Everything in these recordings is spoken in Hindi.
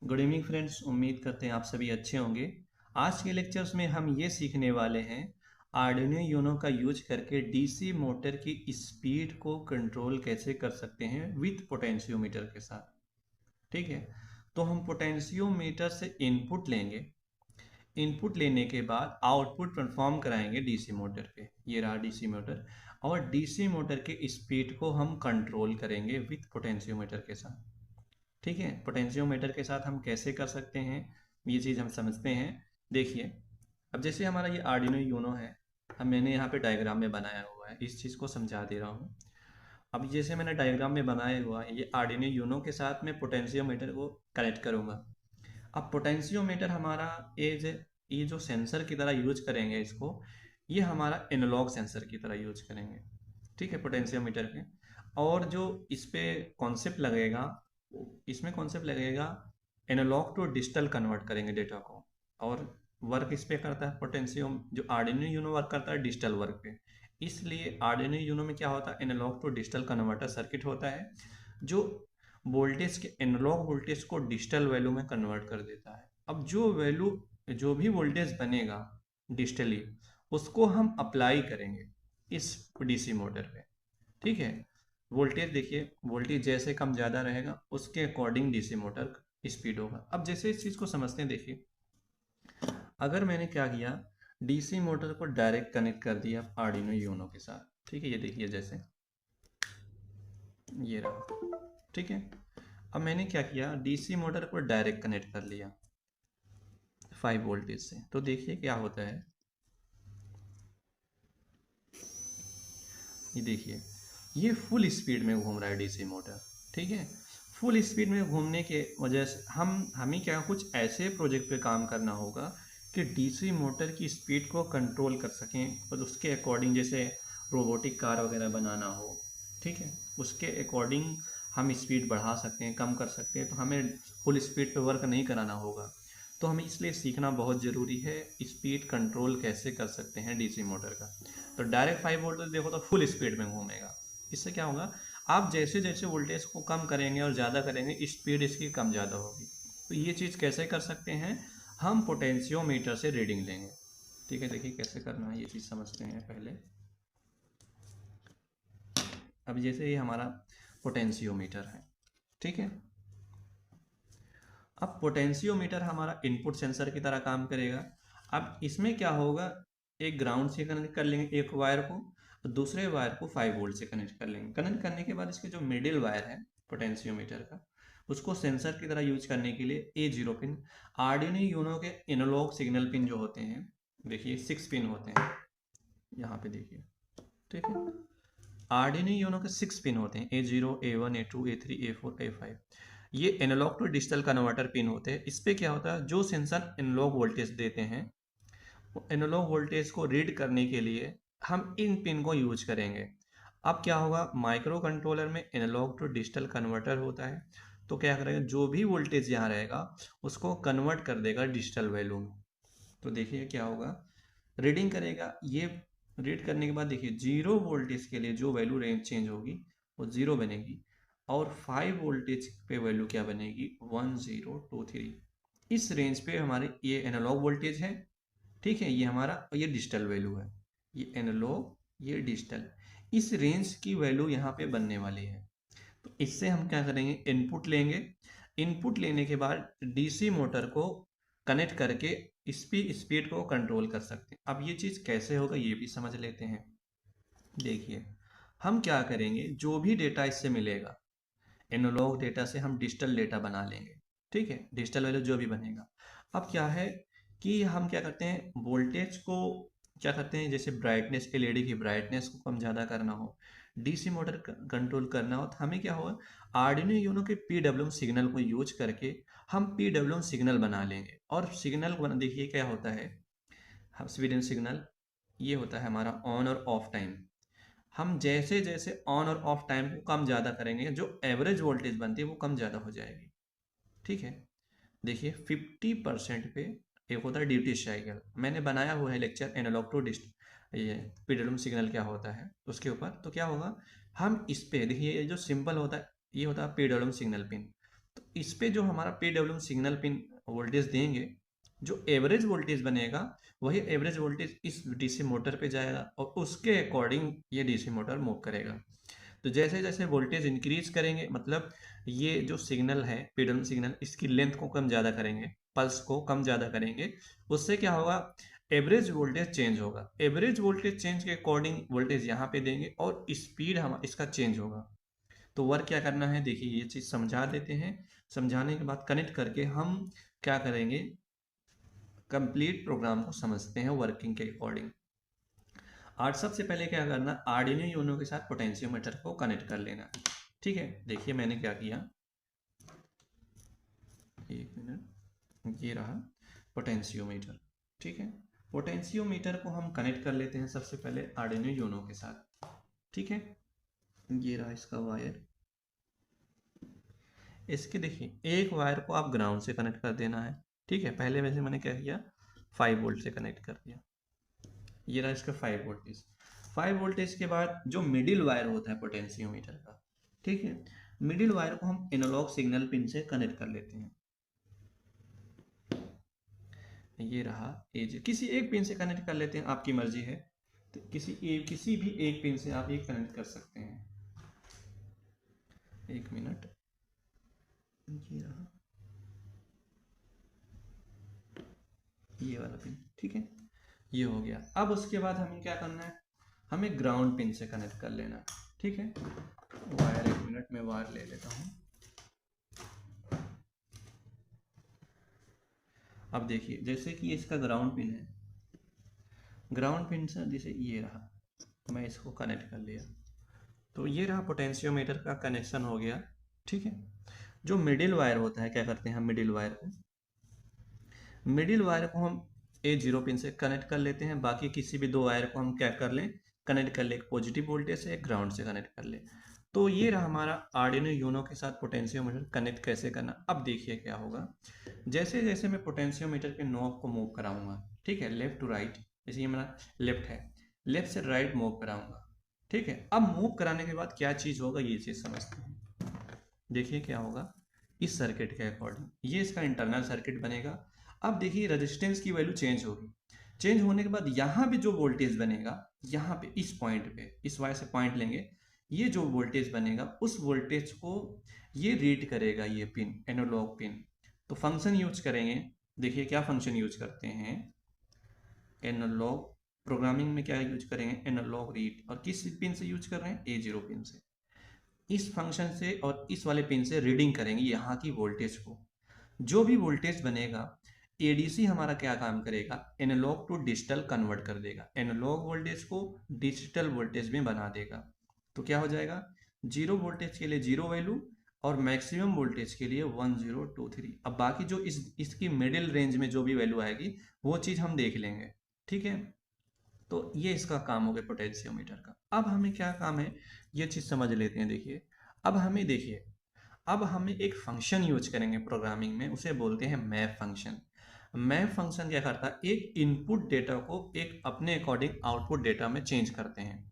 Good evening friends. उम्मीद करते हैं आप सभी अच्छे होंगे। आज के लेक्चर्स में हम ये सीखने वाले हैं आर्डिनो यूनो का यूज करके डीसी मोटर की स्पीड को कंट्रोल कैसे कर सकते हैं विथ पोटेंशियोमीटर के साथ। ठीक है, तो हम पोटेंशियोमीटर से इनपुट लेंगे। इनपुट लेने के बाद आउटपुट परफॉर्म कराएंगे डीसी मोटर पे। ये रहा डीसी मोटर, और डीसी मोटर की स्पीड को हम कंट्रोल करेंगे विथ पोटेंशियोमीटर के साथ। ठीक है, पोटेंशियोमीटर के साथ हम कैसे कर सकते हैं ये चीज़ हम समझते हैं। देखिए, अब जैसे हमारा ये आर्डिनो यूनो है, अब मैंने यहाँ पे डायग्राम में बनाया हुआ है, इस चीज़ को समझा दे रहा हूँ। अब जैसे मैंने डायग्राम में बनाया हुआ है, ये आर्डिनो यूनो के साथ मैं पोटेंशियोमीटर को कनेक्ट करूँगा। अब पोटेंशियोमीटर हमारा ये जो सेंसर की तरह यूज करेंगे इसको, ये हमारा एनालॉग सेंसर की तरह यूज करेंगे। ठीक है, पोटेंशियोमीटर के। और जो इस पे कॉन्सेप्ट लगेगा, इसमें कॉन्सेप्ट लगेगा एनालॉग टू डिजिटल कन्वर्ट करेंगे डेटा को। और वर्क इस पे करता है पोटेंशियोम, जो आर्डिनो यूनो वर्क करता है डिजिटल वर्क पे। इसलिए आर्डिनो यूनो में क्या होता है, analogue to digital converter circuit होता है, जो वोल्टेज के एनालॉग वोल्टेज को डिजिटल वैल्यू में कन्वर्ट कर देता है। अब जो वैल्यू, जो भी वोल्टेज बनेगा डिजिटली, उसको हम अप्लाई करेंगे इस डीसी मोटर पे। ठीक है, वोल्टेज देखिए, वोल्टेज जैसे कम ज़्यादा रहेगा उसके अकॉर्डिंग डीसी मोटर स्पीड होगा। अब जैसे इस चीज़ को समझते हैं, देखिए अगर मैंने क्या किया, डीसी मोटर को डायरेक्ट कनेक्ट कर दिया आर्डिनो यूनो के साथ। ठीक है, ये देखिए जैसे ये रहा। ठीक है, अब मैंने क्या किया, डीसी मोटर को डायरेक्ट कनेक्ट कर लिया 5 वोल्टेज से। तो देखिए क्या होता है, ये देखिए ये फुल स्पीड में घूम रहा है डीसी मोटर। ठीक है, फुल स्पीड में घूमने के वजह से हमें क्या कुछ ऐसे प्रोजेक्ट पे काम करना होगा कि डीसी मोटर की स्पीड को कंट्रोल कर सकें, और उसके अकॉर्डिंग जैसे रोबोटिक कार वगैरह बनाना हो। ठीक है, उसके अकॉर्डिंग हम स्पीड बढ़ा सकते हैं, कम कर सकते हैं। तो हमें फुल स्पीड पे वर्क नहीं कराना होगा। तो हमें इसलिए सीखना बहुत ज़रूरी है स्पीड कंट्रोल कैसे कर सकते हैं डीसी मोटर का। तो डायरेक्ट 5 वोल्टेज देखो तो फुल स्पीड में घूमेगा। इससे क्या होगा, आप जैसे जैसे वोल्टेज को कम करेंगे और ज़्यादा करेंगे, स्पीड इसकी कम ज़्यादा होगी। तो ये चीज़ कैसे कर सकते हैं, हम पोटेंशियोमीटर से रीडिंग लेंगे। ठीक है, देखिए कैसे करना है ये चीज़ समझते हैं पहले। अब जैसे ये हमारा पोटेंशियोमीटर है। ठीक है, अब पोटेंशियोमीटर हमारा इनपुट सेंसर की तरह काम करेगा। अब इसमें क्या होगा, एक ग्राउंड से कनेक्ट कर लेंगे एक वायर को, और दूसरे वायर को 5 वोल्ट से कनेक्ट कर लेंगे। कनेक्ट करने के बाद इसके जो मिडिल वायर है पोटेंशियोमीटर का, उसको सेंसर की तरह यूज करने के लिए A0 पिन, आर्डिनो यूनो के एनालॉग सिग्नल पिन जो होते हैं, देखिए 6 पिन होते हैं यहाँ पे देखिए। ठीक है, आर्डिनो यूनो के 6 पिन होते हैं, A0, A1, A2, A3, A4, A5। ये analogue to digital converter pin होते हैं। इस पे क्या होता है, जो सेंसर एनालॉग वोल्टेज देते हैं, वो एनालॉग वोल्टेज को रीड करने के लिए हम इन पिन को यूज करेंगे। अब क्या होगा, माइक्रो कंट्रोलर में एनालॉग टू डिजिटल कन्वर्टर होता है। तो क्या करेगा, जो भी वोल्टेज यहाँ रहेगा उसको कन्वर्ट कर देगा डिजिटल वैल्यू में। तो देखिए क्या होगा, रीडिंग करेगा। ये रीड करने के बाद देखिए 0 वोल्टेज के लिए जो वैल्यू रेंज चेंज होगी वो 0 बनेगी, और 5 वोल्टेज पे वैल्यू क्या बनेगी, 1023। इस रेंज पे हमारे ये एनालॉग वोल्टेज है। ठीक है, ये हमारा, ये डिजिटल वैल्यू है। ये एनालॉग, ये डिजिटल, इस रेंज की वैल्यू यहाँ पे बनने वाली है। तो इससे हम क्या करेंगे, इनपुट लेंगे। इनपुट लेने के बाद डीसी मोटर को कनेक्ट करके स्पीड को कंट्रोल कर सकते हैं। अब ये चीज़ कैसे होगा ये भी समझ लेते हैं। देखिए, हम क्या करेंगे, जो भी डेटा इससे मिलेगा, एनालॉग डेटा से हम डिजिटल डेटा बना लेंगे। ठीक है, डिजिटल वैल्यू जो भी बनेगा। अब क्या है कि हम क्या करते हैं, वोल्टेज को क्या करते हैं, जैसे ब्राइटनेस, एलईडी की ब्राइटनेस को कम ज़्यादा करना हो, डीसी मोटर कंट्रोल करना हो, तो हमें क्या होगा, आर्डिनो यूनो के पीडब्ल्यूएम सिग्नल को यूज करके हम पीडब्ल्यूएम सिग्नल बना लेंगे। और सिग्नल बना, देखिए क्या होता है, हम स्वीडन सिग्नल, ये होता है हमारा ऑन और ऑफ टाइम। हम जैसे जैसे ऑन और ऑफ टाइम को कम ज़्यादा करेंगे, जो एवरेज वोल्टेज बनती है वो कम ज़्यादा हो जाएगी। ठीक है, देखिए 50% पे एक होता है ड्यूटी साइकिल, मैंने बनाया हुआ है लेक्चर एनालॉग टू डिस्ट, ये पीडब्ल्यूएम सिग्नल क्या होता है उसके ऊपर। तो क्या होगा, हम इस पे देखिए, ये जो सिंपल होता है ये होता है पीडब्ल्यूएम सिग्नल पिन। तो इस पे जो हमारा PWM सिग्नल पिन वोल्टेज देंगे, जो एवरेज वोल्टेज बनेगा वही एवरेज वोल्टेज इस डीसी मोटर पे जाएगा और उसके अकॉर्डिंग ये डीसी मोटर मूव करेगा। तो जैसे जैसे वोल्टेज इंक्रीज करेंगे, मतलब ये जो सिग्नल है PWM सिग्नल, इसकी लेंथ को कम ज़्यादा करेंगे, पल्स को कम ज़्यादा करेंगे, उससे क्या होगा, एवरेज वोल्टेज चेंज होगा। एवरेज वोल्टेज चेंज के अकॉर्डिंग वोल्टेज यहाँ पे देंगे और स्पीड हम इसका चेंज होगा। तो वर्क क्या करना है, देखिए ये चीज़ समझा देते हैं। समझाने के बाद कनेक्ट करके हम क्या करेंगे, कंप्लीट प्रोग्राम को समझते हैं वर्किंग के अकॉर्डिंग। आज सबसे पहले क्या करना, आर्डिनो यूनो के साथ पोटेंशियोमीटर को कनेक्ट कर लेना। ठीक है, देखिए मैंने क्या किया, एक मिनट, ये रहा पोटेंशियोमीटर। ठीक है, पोटेंशियोमीटर को हम कनेक्ट कर लेते हैं सबसे पहले आर्डिनो यूनो के साथ। ठीक है, ये रहा इसका वायर। इसके देखिए एक वायर को आप ग्राउंड से कनेक्ट कर देना है। ठीक है, पहले वैसे मैंने क्या किया, 5 वोल्ट से कनेक्ट कर दिया। ये रहा इसका 5 वोल्टेज। 5 वोल्टेज के बाद जो मिडिल वायर होता है पोटेंशियोमीटर का, ठीक है, मिडिल वायर को हम एनालॉग सिग्नल पिन से कनेक्ट कर लेते हैं। ये रहा एज, किसी एक पिन से कनेक्ट कर लेते हैं, आपकी मर्जी है। तो किसी भी एक पिन से आप ये कनेक्ट कर सकते हैं। एक मिनट, ये रहा ये वाला पिन। ठीक है, ये हो गया। अब उसके बाद हमें क्या करना है, हमें ग्राउंड पिन से कनेक्ट कर लेना है। ठीक है, वायर, एक मिनट में वायर ले लेता हूँ। अब देखिए जैसे कि इसका ग्राउंड पिन है, ग्राउंड पिन से जैसे ये रहा, मैं इसको कनेक्ट कर लिया, तो ये रहा पोटेंशियोमीटर का कनेक्शन हो गया। ठीक है, जो मिडिल वायर होता है क्या करते हैं हम, मिडिल वायर को हम A0 पिन से कनेक्ट कर लेते हैं। बाकी किसी भी 2 वायर को हम क्या कर लें, कनेक्ट कर ले, एक पॉजिटिव वोल्टेज से एक ग्राउंड से कनेक्ट कर ले। तो ये रहा हमारा आर्डिनो यूनो के साथ पोटेंशियोमीटर कनेक्ट कैसे करना। अब देखिए क्या होगा, जैसे जैसे मैं पोटेंशियोमीटर के नॉब को मूव कराऊंगा, ठीक है, लेफ्ट टू राइट, जैसे ये मेरा लेफ्ट है, लेफ्ट से राइट मूव कराऊंगा। ठीक है, अब मूव कराने के बाद क्या चीज़ होगा, ये चीज़ समझते हैं। देखिए क्या होगा, इस सर्किट के अकॉर्डिंग ये इसका इंटरनल सर्किट बनेगा। अब देखिए रेजिस्टेंस की वैल्यू चेंज होगी, चेंज होने के बाद यहाँ पे जो वोल्टेज बनेगा, यहाँ पे इस पॉइंट पे, इस वायर से पॉइंट लेंगे, ये जो वोल्टेज बनेगा उस वोल्टेज को ये रीड करेगा, ये पिन, एनालॉग पिन। तो फंक्शन यूज करेंगे, देखिए क्या फंक्शन यूज करते हैं, एनालॉग प्रोग्रामिंग में क्या यूज करेंगे, एनालॉग रीड, और किस पिन से यूज कर रहे हैं, A0 पिन से। इस फंक्शन से और इस वाले पिन से रीडिंग करेंगे यहाँ की वोल्टेज को। जो भी वोल्टेज बनेगा, एडीसी हमारा क्या काम करेगा, एनालॉग टू डिजिटल कन्वर्ट कर देगा, एनालॉग वोल्टेज को डिजिटल वोल्टेज में बना देगा। तो क्या हो जाएगा, 0 वोल्टेज के लिए 0 वैल्यू और मैक्सिमम वोल्टेज के लिए 1023। अब बाकी जो इसकी मिडिल रेंज में जो भी वैल्यू आएगी वो चीज़ हम देख लेंगे। ठीक है, तो ये इसका काम हो गया पोटेंशियोमीटर का। अब हमें क्या काम है, ये चीज़ समझ लेते हैं। देखिए अब हमें, देखिए अब हमें एक फंक्शन यूज करेंगे प्रोग्रामिंग में, उसे बोलते हैं मैप फंक्शन। मैप फंक्शन क्या करता है, एक इनपुट डेटा को एक अपने अकॉर्डिंग आउटपुट डेटा में चेंज करते हैं।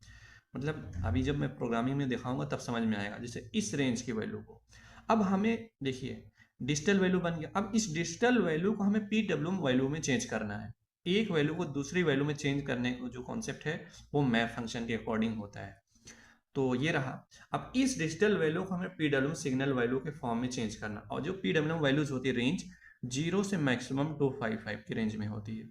मतलब अभी जब मैं प्रोग्रामिंग में दिखाऊंगा तब समझ में आएगा, जैसे इस रेंज की वैल्यू को अब हमें, देखिए डिजिटल वैल्यू बन गया। अब इस डिजिटल वैल्यू को हमें PWM वैल्यू में चेंज करना है। एक वैल्यू को दूसरी वैल्यू में चेंज करने का जो कॉन्सेप्ट है वो मैप फंक्शन के अकॉर्डिंग होता है। तो ये रहा, अब इस डिजिटल वैल्यू को हमें PWM सिग्नल वैल्यू के फॉर्म में चेंज करना, और जो PWM वैल्यूज होती है रेंज 0 से मैक्सिमम 255 की रेंज में होती है।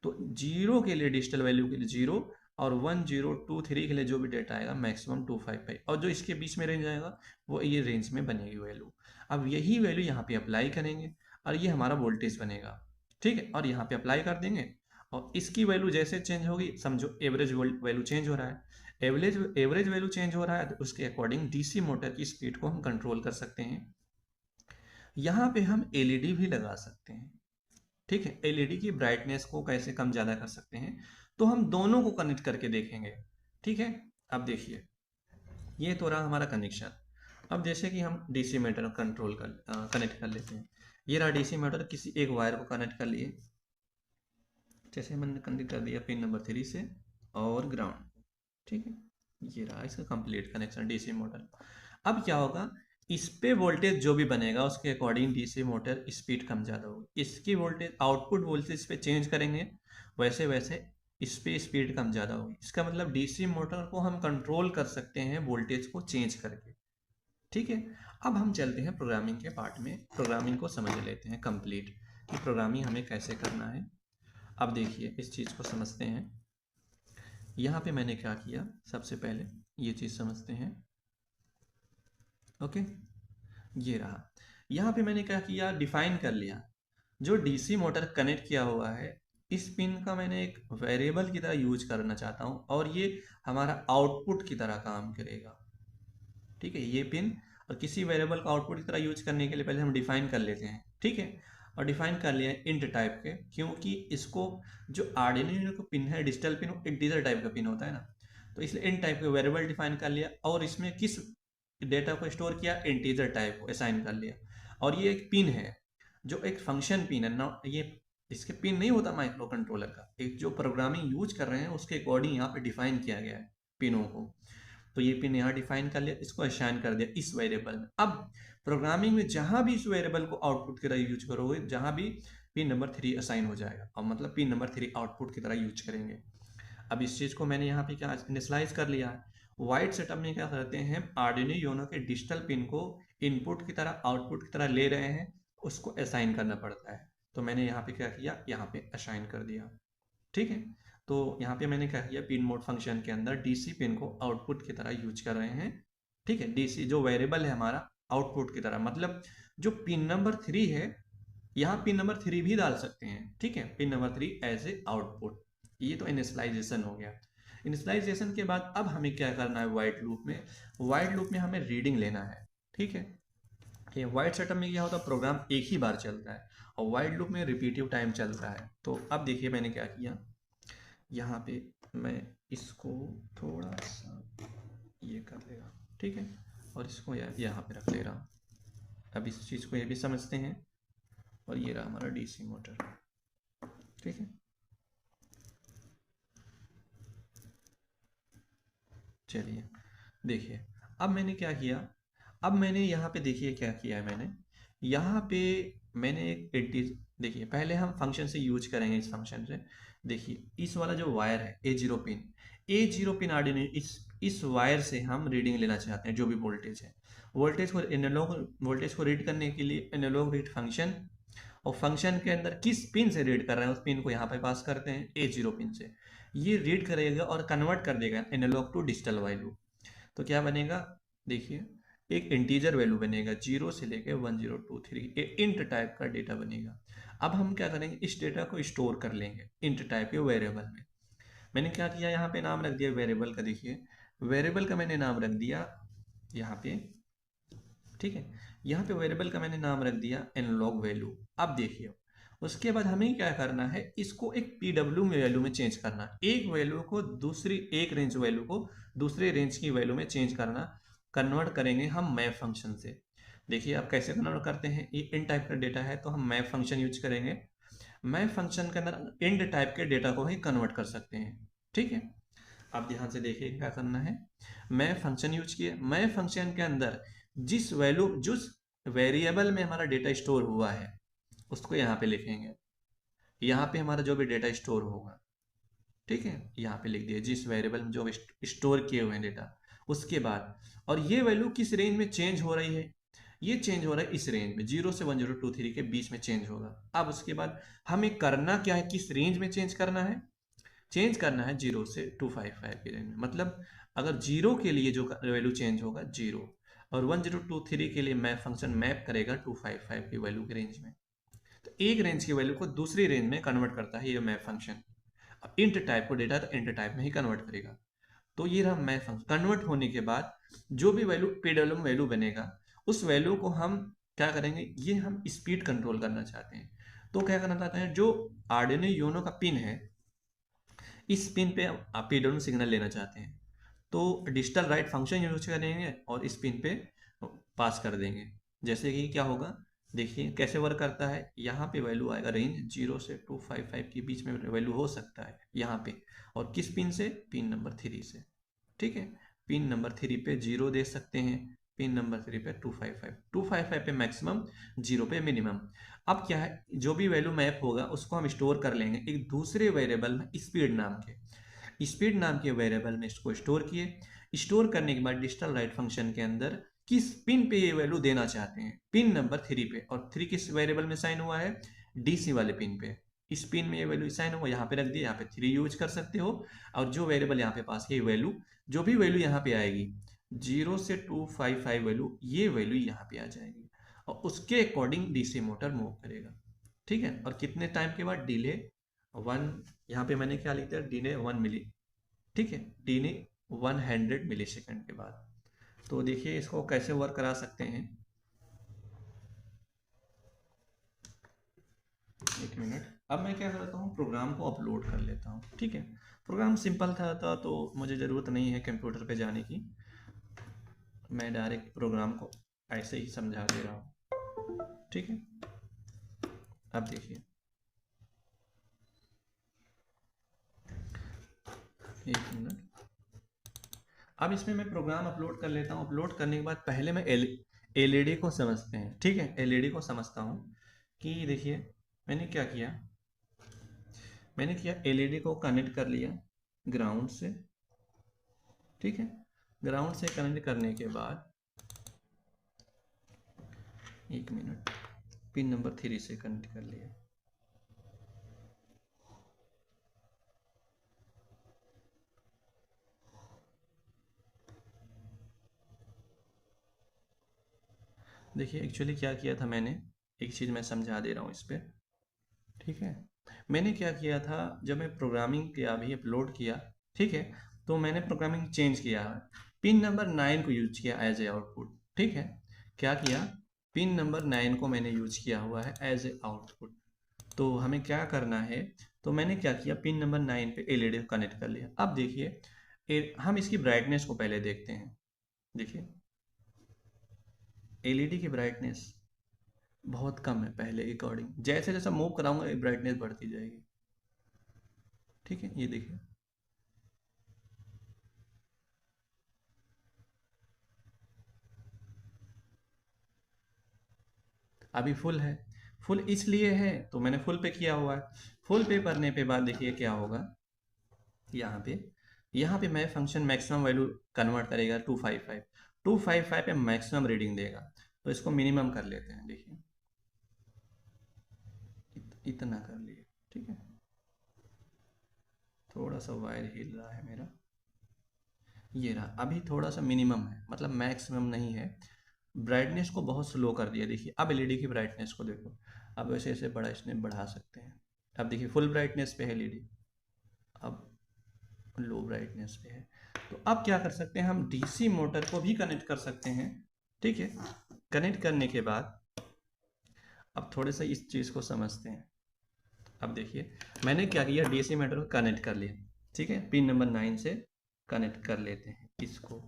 तो 0 के लिए डिजिटल वैल्यू के लिए 0 और 1023 के लिए जो भी डेटा आएगा मैक्सिमम 255, और जो इसके बीच में रेंज आएगा वो ये रेंज में बनेगी वैल्यू। अब यही वैल्यू यहाँ पे अप्लाई करेंगे और ये हमारा वोल्टेज बनेगा। ठीक है, और यहाँ पे अप्लाई कर देंगे और इसकी वैल्यू जैसे चेंज होगी, समझो एवरेज वैल्यू चेंज हो रहा है, एवरेज वैल्यू चेंज हो रहा है, तो उसके अकॉर्डिंग डीसी मोटर की स्पीड को हम कंट्रोल कर सकते हैं। यहाँ पे हम एलईडी भी लगा सकते हैं। ठीक है, एलईडी की ब्राइटनेस को कैसे कम ज़्यादा कर सकते हैं, तो हम दोनों को कनेक्ट करके देखेंगे। ठीक है, अब देखिए ये तो रहा हमारा कनेक्शन। अब जैसे कि हम डीसी मीटर कंट्रोल कर कनेक्ट कर लेते हैं। ये रहा डीसी मीटर, किसी एक वायर को कनेक्ट कर लिए, जैसे मैंने कनेक्ट कर दिया पिन नंबर 3 से और ग्राउंड। ठीक है, ये रहा इसका कंप्लीट कनेक्शन डीसी मोटर। अब क्या होगा, इस पे वोल्टेज जो भी बनेगा उसके अकॉर्डिंग डीसी मोटर स्पीड कम ज़्यादा होगी। इसकी वोल्टेज आउटपुट वोल्टेज पे चेंज करेंगे, वैसे वैसे इस पे स्पीड कम ज़्यादा होगी। इसका मतलब डीसी मोटर को हम कंट्रोल कर सकते हैं वोल्टेज को चेंज करके। ठीक है, अब हम चलते हैं प्रोग्रामिंग के पार्ट में, प्रोग्रामिंग को समझ लेते हैं कंप्लीट कि प्रोग्रामिंग हमें कैसे करना है। अब देखिए इस चीज़ को समझते हैं। यहाँ पे मैंने क्या किया, सबसे पहले ये चीज़ समझते हैं। ओके, ये रहा। यहाँ पे मैंने क्या किया, डिफाइन कर लिया जो डीसी मोटर कनेक्ट किया हुआ है, इस पिन का मैंने एक वेरिएबल की तरह यूज करना चाहता हूँ और ये हमारा आउटपुट की तरह काम करेगा। ठीक है, ये पिन और किसी वेरिएबल का आउटपुट की तरह यूज करने के लिए पहले हम डिफाइन कर लेते हैं। ठीक है, और डिफाइन कर लिया इंट टाइप के, क्योंकि इसको जो आर्डिनो का पिन है डिजिटल पिन, इंटीजर टाइप का पिन होता है ना, तो इसलिए इंट टाइप का वेरिएबल डिफाइन कर लिया और इसमें किस डेटा को स्टोर किया, इंटीजर टाइप को असाइन कर लिया। और ये एक पिन है जो एक फंक्शन पिन है ना, ये इसके पिन नहीं होता माइक्रो कंट्रोलर का, एक जो प्रोग्रामिंग यूज कर रहे हैं उसके अकॉर्डिंग यहाँ पे डिफाइन किया गया है पिनों को। तो ये पिन यहाँ डिफाइन कर लिया, इसको असाइन कर दिया इस वेरिएबल में। अब प्रोग्रामिंग में जहां भी इस वेरिएबल को आउटपुट की तरह यूज करोगे, जहां भी पिन नंबर 3 असाइन हो जाएगा, और मतलब पिन नंबर 3 आउटपुट की तरह यूज करेंगे। अब इस चीज को मैंने यहाँ पे क्या इनिशियलाइज कर लिया है। वाइट सेटअप में क्या करते हैं, आर्डिनो यूनो के डिजिटल पिन को इनपुट की तरह आउटपुट की तरह ले रहे हैं, उसको असाइन करना पड़ता है। तो मैंने यहाँ पे क्या किया, यहाँ पे असाइन कर दिया। ठीक है, तो यहाँ पे मैंने क्या किया, पिन मोड फंक्शन के अंदर डीसी पिन को आउटपुट की तरह यूज कर रहे हैं। ठीक है, डीसी जो वेरिएबल है हमारा आउटपुट की तरह, मतलब जो पिन नंबर 3 है, यहाँ पिन नंबर 3 भी डाल सकते हैं। ठीक है, pin number 3 as a output. ये तो इनिशियलाइजेशन हो गया। इनिशियलाइजेशन के बाद अब हमें क्या करना है, वाइट लूप में, वाइट लूप में हमें रीडिंग लेना है। ठीक है, ये वाइट सेटअप में क्या होता है, प्रोग्राम एक ही बार चलता है और वाइट लूप में रिपीटिव टाइम चलता है। तो अब देखिए मैंने क्या किया, यहाँ पे मैं इसको थोड़ा सा ये कर लेगा। ठीक है, और इसको यहाँ पे रख ले रहा हूँ। अब इस चीज़ को ये भी समझते हैं, और ये रहा हमारा डीसी मोटर। ठीक है, चलिए देखिए अब मैंने क्या किया, अब मैंने यहाँ पे देखिए क्या किया है मैंने, यहाँ पे मैंने एक एंटी, देखिए पहले हम फंक्शन से यूज करेंगे, इस फंक्शन से। देखिए इस वाला जो वायर है ए जीरो पिन आर्डिनो, इस वायर से हम रीडिंग लेना चाहते हैं जो भी वोल्टेज है। वोल्टेज को एनालॉग वोल्टेज को रीड करने के लिए एनालॉग रीड फंक्शन, और फंक्शन के अंदर किस पिन से रीड कर रहे हैं उस पिन को यहाँ पे पास करते हैं ए जीरो पिन से। ये रीड करेगा और कन्वर्ट कर देगा एनालॉग टू डिजिटल वैल्यू। तो क्या बनेगा, देखिए एक इंटीजर वैल्यू बनेगा 0 से लेके 1023, एक इंट टाइप का डेटा बनेगा। अब हम क्या करेंगे, इस डेटा को स्टोर कर लेंगे इंट टाइप के वेरिएबल में। मैंने क्या किया, यहाँ पे नाम रख दिया वेरिएबल का। देखिए वेरिएबल का मैंने नाम रख दिया यहाँ पे। ठीक है, यहाँ पे वेरिएबल का मैंने नाम रख दिया एनालॉग वैल्यू। अब देखिए उसके बाद हमें क्या करना है, इसको एक पीडब्ल्यू में वैल्यू में चेंज करना, एक वैल्यू को दूसरी, एक रेंज वैल्यू को दूसरे रेंज की वैल्यू में चेंज करना। कन्वर्ट करेंगे हम मैप फंक्शन से। देखिए अब कैसे कन्वर्ट करते हैं, ये इन टाइप का डेटा है तो हम मैप फंक्शन यूज करेंगे। मैप फंक्शन के अंदर इंड टाइप के डेटा को ही कन्वर्ट कर सकते हैं। ठीक है, आप ध्यान से देखिए क्या करना है, मैप फंक्शन यूज किया। मैप फंक्शन के अंदर जिस वेरिएबल में हमारा डेटा स्टोर हुआ है उसको यहाँ पे लिखेंगे, यहाँ पे हमारा जो भी डेटा स्टोर होगा। ठीक है, यहाँ पे लिख दिया जिस वेरिएबल में जो स्टोर किए हुए हैं डेटा, उसके बाद और ये वैल्यू किस रेंज में चेंज हो रही है, ये चेंज हो रहा है इस रेंज में 0 से 1023 के बीच में चेंज होगा। अब उसके बाद हमें करना क्या है, किस रेंज में चेंज करना है, चेंज करना है 0 से 255 के रेंज में। मतलब अगर 0 के लिए जो वैल्यू चेंज होगा 0, और 1023 के लिए मैप फंक्शन मैप करेगा 255 की वैल्यू के रेंज में। तो एक रेंज की वैल्यू को दूसरी रेंज में कन्वर्ट करता है ये मैप फंक्शन। अब इंट टाइप को डेटा तो इंट टाइप में ही कन्वर्ट करेगा। तो ये रहा मैप फंक्शन। कन्वर्ट होने के बाद जो भी वैल्यू पीडब्ल्यूएम वैल्यू बनेगा, उस वैल्यू को हम क्या करेंगे, ये हम स्पीड कंट्रोल करना चाहते हैं। तो क्या करना चाहते हैं, जो आर्डिनो यूनो का पिन है, इस पिन पे आप पीडब्ल्यूएम सिग्नल लेना चाहते हैं, तो डिजिटल राइट फंक्शन यूज करेंगे और इस पिन पे पास कर देंगे। जैसे कि क्या होगा, देखिए कैसे वर्क करता है। यहाँ पे वैल्यू आएगा रेंज 0 से 255 के बीच में वैल्यू हो सकता है यहाँ पे, और किस पिन से, पिन नंबर 3 से। ठीक है, पिन नंबर 3 पे 0 दे सकते हैं, पिन नंबर 3 पे 255 पे मैक्सिमम, 0 पे मिनिमम। अब क्या है, जो भी वैल्यू मैप होगा उसको हम स्टोर कर लेंगे एक दूसरे वेरिएबल में, स्पीड नाम के, स्पीड नाम के वेरिएबल में इसको स्टोर किए। स्टोर करने के बाद डिजिटल राइट फंक्शन के अंदर किस पिन पे ये वैल्यू देना चाहते हैं, पिन नंबर 3 पे, और 3 किस वेरिएबल में साइन हुआ है, डीसी वाले पिन पे। इस पिन में ये वैल्यू साइन हुआ, यहाँ पे रख दिया, यहाँ पे 3 यूज कर सकते हो। और जो वेरिएबल यहाँ पे पास की वैल्यू, जो भी वैल्यू यहाँ पे आएगी 0 से 255 वैल्यू, ये वैल्यू यहाँ पे आ जाएगी और उसके अकॉर्डिंग डीसी मोटर मूव करेगा। ठीक है, और कितने टाइम के बाद, डिले 1, यहाँ पे मैंने क्या लिख दिया, डिले 1 मिली, ठीक है, डिले 100 मिली सेकेंड के बाद। तो देखिए इसको कैसे वर्क करा सकते हैं, एक मिनट। अब मैं क्या करता हूँ, प्रोग्राम को अपलोड कर लेता हूँ। ठीक है, प्रोग्राम सिंपल था तो मुझे ज़रूरत नहीं है कंप्यूटर पे जाने की, मैं डायरेक्ट प्रोग्राम को ऐसे ही समझा दे रहा हूँ। ठीक है, अब देखिए, एक मिनट। अब इसमें मैं प्रोग्राम अपलोड कर लेता हूँ। अपलोड करने के बाद पहले मैं एलईडी को समझते हैं। ठीक है, एलईडी को समझता हूँ कि देखिए मैंने क्या किया, मैंने किया एलईडी को कनेक्ट कर लिया ग्राउंड से। ठीक है, ग्राउंड से कनेक्ट करने के बाद, एक मिनट, पिन नंबर 3 से कनेक्ट कर लिया। देखिए एक्चुअली क्या किया था मैंने, एक चीज़ मैं समझा दे रहा हूँ इस पर। ठीक है, मैंने क्या किया था, जब मैं प्रोग्रामिंग किया, अभी अपलोड किया, ठीक है, तो मैंने प्रोग्रामिंग चेंज किया है, पिन नंबर 9 को यूज किया एज ए आउटपुट। ठीक है, क्या किया, पिन नंबर 9 को मैंने यूज किया हुआ है एज ए आउटपुट। तो हमें क्या करना है, तो मैंने क्या किया, पिन नंबर 9 पे एलईडी को कनेक्ट कर लिया। अब देखिए हम इसकी ब्राइटनेस को पहले देखते हैं। देखिए एलईडी की ब्राइटनेस बहुत कम है पहले के अकॉर्डिंग, जैसे जैसा मूव कराऊंगा ये ब्राइटनेस बढ़ती जाएगी। ठीक है, ये देखिए, अभी फुल है। फुल इसलिए है तो मैंने फुल पे किया हुआ है। फुल पे करने पे बाद देखिए क्या होगा, यहाँ पे मैं फंक्शन मैक्सिमम वैल्यू कन्वर्ट करेगा 255 पे मैक्सिमम रीडिंग देगा। तो इसको मिनिमम कर लेते हैं। देखिए इतना कर लिए। ठीक है, थोड़ा सा वायर हिल रहा है मेरा, ये रहा, अभी थोड़ा सा मिनिमम है, मतलब मैक्सिमम नहीं है। ब्राइटनेस को बहुत स्लो कर दिया। देखिए अब एलईडी की ब्राइटनेस को देखो, अब वैसे ऐसे बड़ा इसने बढ़ा सकते हैं। अब देखिए फुल ब्राइटनेस पे है एलईडी, अब लो ब्राइटनेस पे है। तो अब क्या कर सकते हैं, हम डीसी मोटर को भी कनेक्ट कर सकते हैं। ठीक है, कनेक्ट करने के बाद अब थोड़े से इस चीज़ को समझते हैं। अब देखिए मैंने क्या किया, डीसी मोटर को कनेक्ट कर लिया। ठीक है, पिन नंबर 9 से कनेक्ट कर लेते हैं इसको।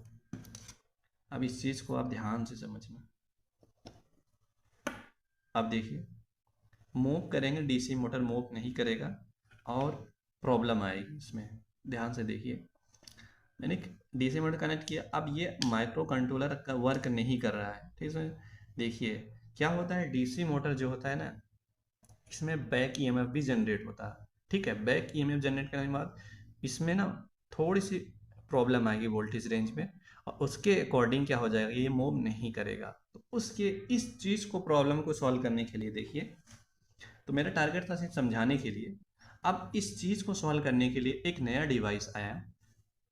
अब इस चीज़ को आप ध्यान से समझना। अब देखिए मूव करेंगे, डीसी मोटर मूव नहीं करेगा और प्रॉब्लम आएगी इसमें। ध्यान से देखिए, मैंने डीसी मोटर कनेक्ट किया, अब ये माइक्रो कंट्रोलर का वर्क नहीं कर रहा है। ठीक है, देखिए क्या होता है, डीसी मोटर जो होता है ना, इसमें बैक ईएमएफ भी जनरेट होता है। ठीक है, बैक ईएमएफ जनरेट करने के बाद इसमें ना थोड़ी सी प्रॉब्लम आएगी वोल्टेज रेंज में, और उसके अकॉर्डिंग क्या हो जाएगा, ये मूव नहीं करेगा। तो उसके इस चीज़ को, प्रॉब्लम को सॉल्व करने के लिए देखिए, तो मेरा टारगेट था सिर्फ समझाने के लिए। अब इस चीज़ को सॉल्व करने के लिए एक नया डिवाइस आया।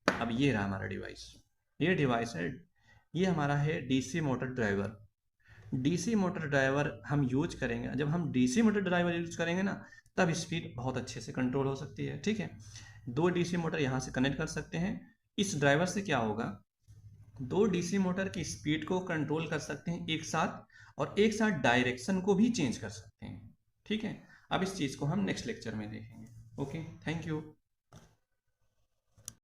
अब ये रहा हमारा डिवाइस, ये डिवाइस है, ये हमारा है DC motor driver. DC motor driver हम यूज करेंगे, जब हम डीसी मोटर ड्राइवर यूज करेंगे ना, तब स्पीड बहुत अच्छे से कंट्रोल हो सकती है। ठीक है, 2 डीसी मोटर यहाँ से कनेक्ट कर सकते हैं। इस ड्राइवर से क्या होगा, 2 डीसी मोटर की स्पीड को कंट्रोल कर सकते हैं एक साथ, और एक साथ डायरेक्शन को भी चेंज कर सकते हैं। ठीक है, अब इस चीज़ को हम नेक्स्ट लेक्चर में देखेंगे। Okay, thank you.